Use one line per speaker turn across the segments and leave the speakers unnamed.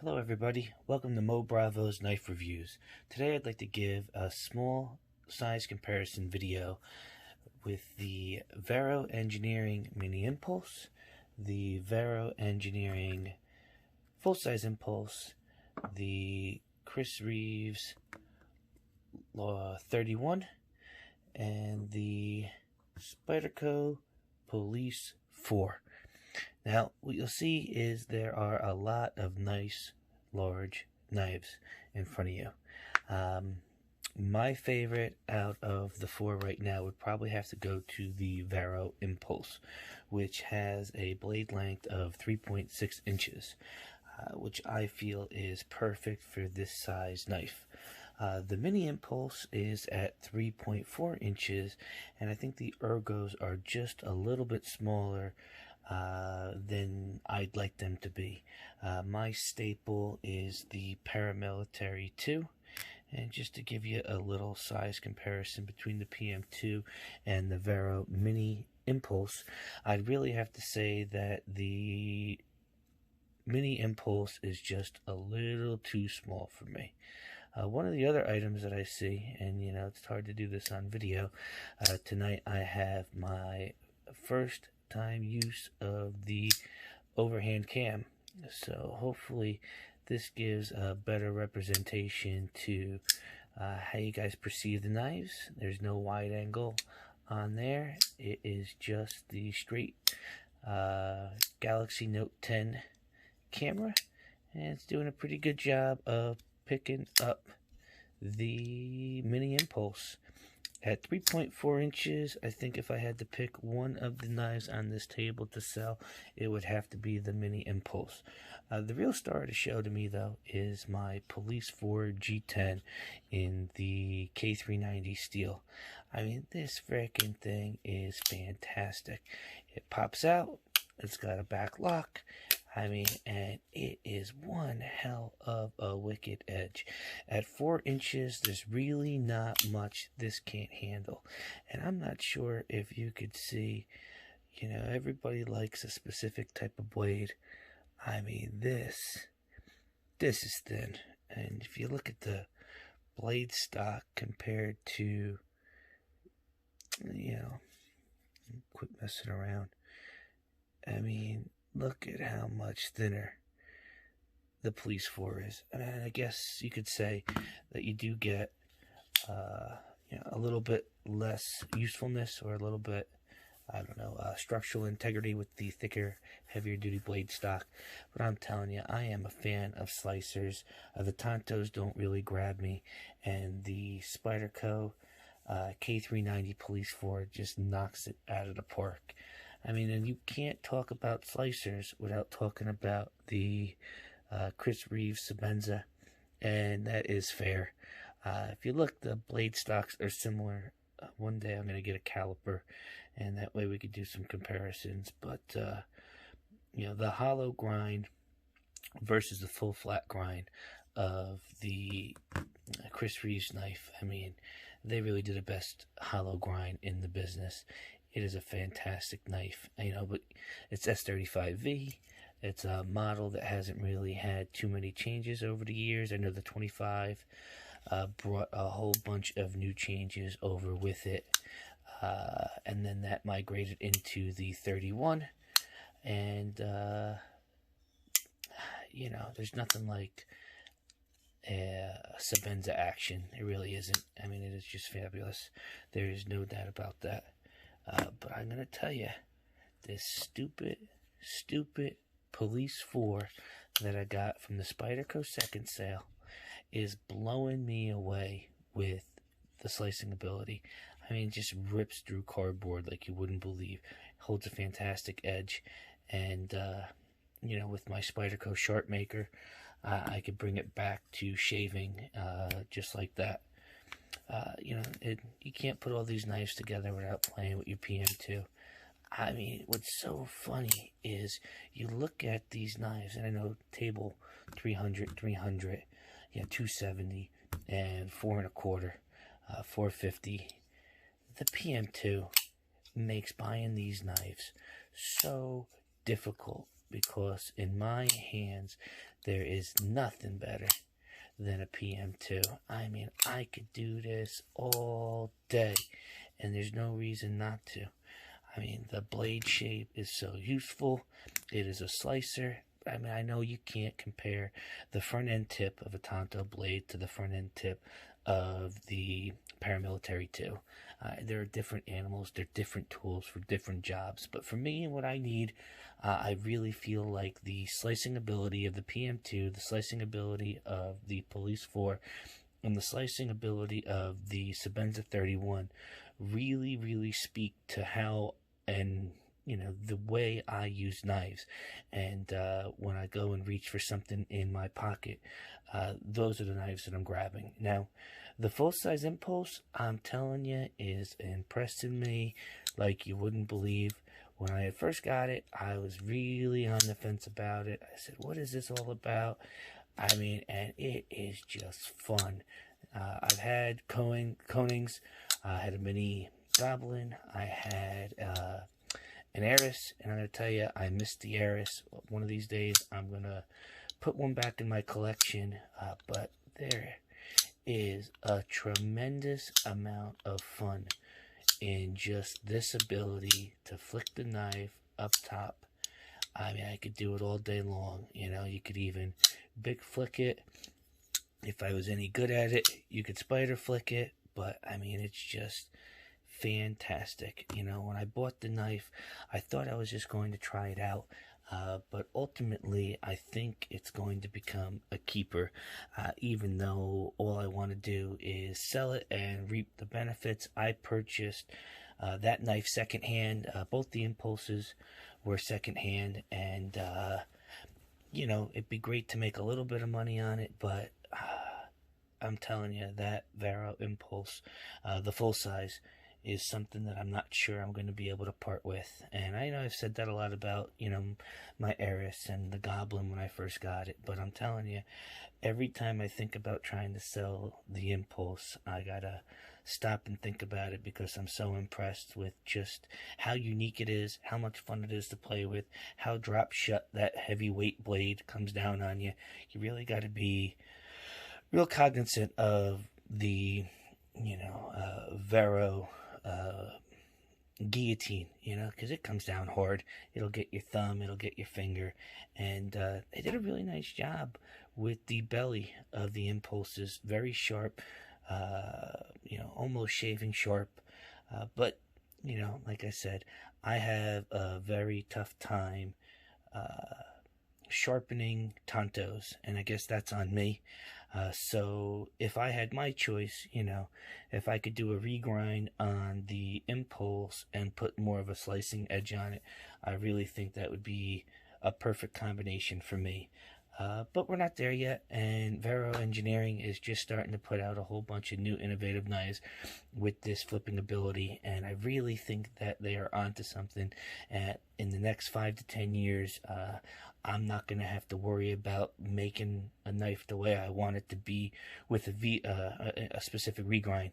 Hello everybody, welcome to Mo Bravo's Knife Reviews. Today I'd like to give a small size comparison video with the Vero Engineering Mini Impulse, the Vero Engineering Full Size Impulse, the Chris Reeves 31, and the SPYDERCO Police 4. Now, what you'll see is there are a lot of nice, large knives in front of you. My favorite out of the four right now would probably have to go to the Vero Impulse, which has a blade length of 3.6 inches, which I feel is perfect for this size knife. The Mini Impulse is at 3.4 inches, and I think the ergos are just a little bit smaller than I'd like them to be. My staple is the Paramilitary 2, and just to give you a little size comparison between the PM2 and the Vero Mini Impulse, I'd really have to say that the Mini Impulse is just a little too small for me. One of the other items that I see, and you know, it's hard to do this on video, tonight I have my first time use of the overhand cam, so hopefully this gives a better representation to how you guys perceive the knives. There's no wide angle on there. It is just the straight Galaxy Note 10 camera, and it's doing a pretty good job of picking up the Mini Impulse. At 3.4 inches, I think if I had to pick one of the knives on this table to sell, it would have to be the Mini Impulse. The real star of the show to me, though, is my Police 4 G10 in the K390 steel. I mean, this freaking thing is fantastic. It pops out, it's got a back lock, I mean, and it is one hell of a wicked edge. At 4 inches, there's really not much this can't handle. And I'm not sure if you could see, you know, everybody likes a specific type of blade. I mean, this is thin. And if you look at the blade stock compared to, you know, quit messing around. I mean, look at how much thinner the Police 4 is. And I guess you could say that you do get you know, a little bit less usefulness, or a little bit, I don't know, structural integrity with the thicker, heavier duty blade stock. But I'm telling you, I am a fan of slicers. The Tontos don't really grab me, and the SPYDERCO K390 Police 4 just knocks it out of the park. I mean, and you can't talk about slicers without talking about the Chris Reeve Sebenza, and that is fair. If you look, the blade stocks are similar. One day I'm going to get a caliper, and that way we could do some comparisons. But, you know, the hollow grind versus the full flat grind of the Chris Reeves knife, I mean, they really did the best hollow grind in the business. It is a fantastic knife, you know, but it's S35V. It's a model that hasn't really had too many changes over the years. I know the 25 brought a whole bunch of new changes over with it, and then that migrated into the 31, and you know, there's nothing like Sebenza action. It really isn't. I mean, it is just fabulous. There is no doubt about that. But I'm going to tell you, this stupid Police 4 that I got from the SPYDERCO second sale is blowing me away with the slicing ability. I mean, it just rips through cardboard like you wouldn't believe. Holds a fantastic edge. And, you know, with my SPYDERCO Sharp Maker, I could bring it back to shaving just like that. You know, you can't put all these knives together without playing with your PM2. I mean, what's so funny is you look at these knives, and I know table 300, yeah, 270, and 4 1/4, 450. The PM2 makes buying these knives so difficult, because in my hands, there is nothing better than a PM2. I mean, I could do this all day, and there's no reason not to. I mean, the blade shape is so useful. It is a slicer. I mean, I know you can't compare the front end tip of a Tonto blade to the front end tip of the Paramilitary 2. There are different animals, they're different tools for different jobs. But for me and what I need, I really feel like the slicing ability of the PM2, the slicing ability of the Police 4, and the slicing ability of the Sebenza 31 really speak to how and the way I use knives. And when I go and reach for something in my pocket, those are the knives that I'm grabbing. Now, the full-size Impulse, I'm telling you, is impressing me like you wouldn't believe. When I first got it, I was really on the fence about it. I said, what is this all about? I mean, and it is just fun. I've had Konings, I had a mini Goblin, I had an Eris, and I'm going to tell you, I missed the Eris. One of these days, I'm going to put one back in my collection, but there is a tremendous amount of fun in just this ability to flick the knife up top. I mean, I could do it all day long. You could even big flick it. If I was any good at it, you could spider flick it. But, I mean, it's just fantastic. When I bought the knife, I thought I was just going to try it out. But ultimately, I think it's going to become a keeper, even though all I want to do is sell it and reap the benefits. I purchased that knife secondhand. Both the Impulses were secondhand, and, it'd be great to make a little bit of money on it, but I'm telling you, that Vero Impulse, the full size, is something that I'm not sure I'm going to be able to part with. And I know I've said that a lot about, my Eris and the Goblin when I first got it. But I'm telling you, every time I think about trying to sell the Impulse, I gotta stop and think about it, because I'm so impressed with just how unique it is, how much fun it is to play with, how drop shut that heavyweight blade comes down on you. You really got to be real cognizant of the, Vero guillotine, because it comes down hard. It'll get your thumb, it'll get your finger, and they did a really nice job with the belly of the Impulses. Very sharp, almost shaving sharp, but like I said, I have a very tough time sharpening Tontos, and I guess that's on me. So if I had my choice, if I could do a regrind on the Impulse and put more of a slicing edge on it, I really think that would be a perfect combination for me. But we're not there yet, and Vero Engineering is just starting to put out a whole bunch of new innovative knives with this flipping ability, and I really think that they are onto something. In the next 5 to 10 years, I'm not going to have to worry about making a knife the way I want it to be with a specific regrind.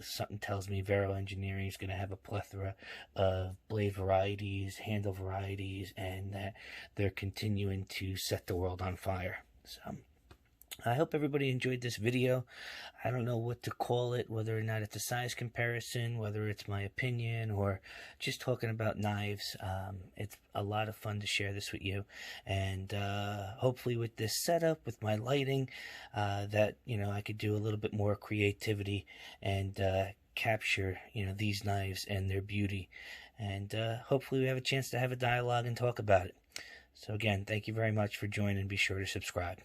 Something tells me Vero Engineering is going to have a plethora of blade varieties, handle varieties, and that they're continuing to set the world on fire. So I hope everybody enjoyed this video. I don't know what to call it, whether or not it's a size comparison, whether it's my opinion, or just talking about knives. It's a lot of fun to share this with you, and hopefully with this setup, with my lighting, that I could do a little bit more creativity and capture these knives and their beauty, and hopefully we have a chance to have a dialogue and talk about it. So again, thank you very much for joining. Be sure to subscribe.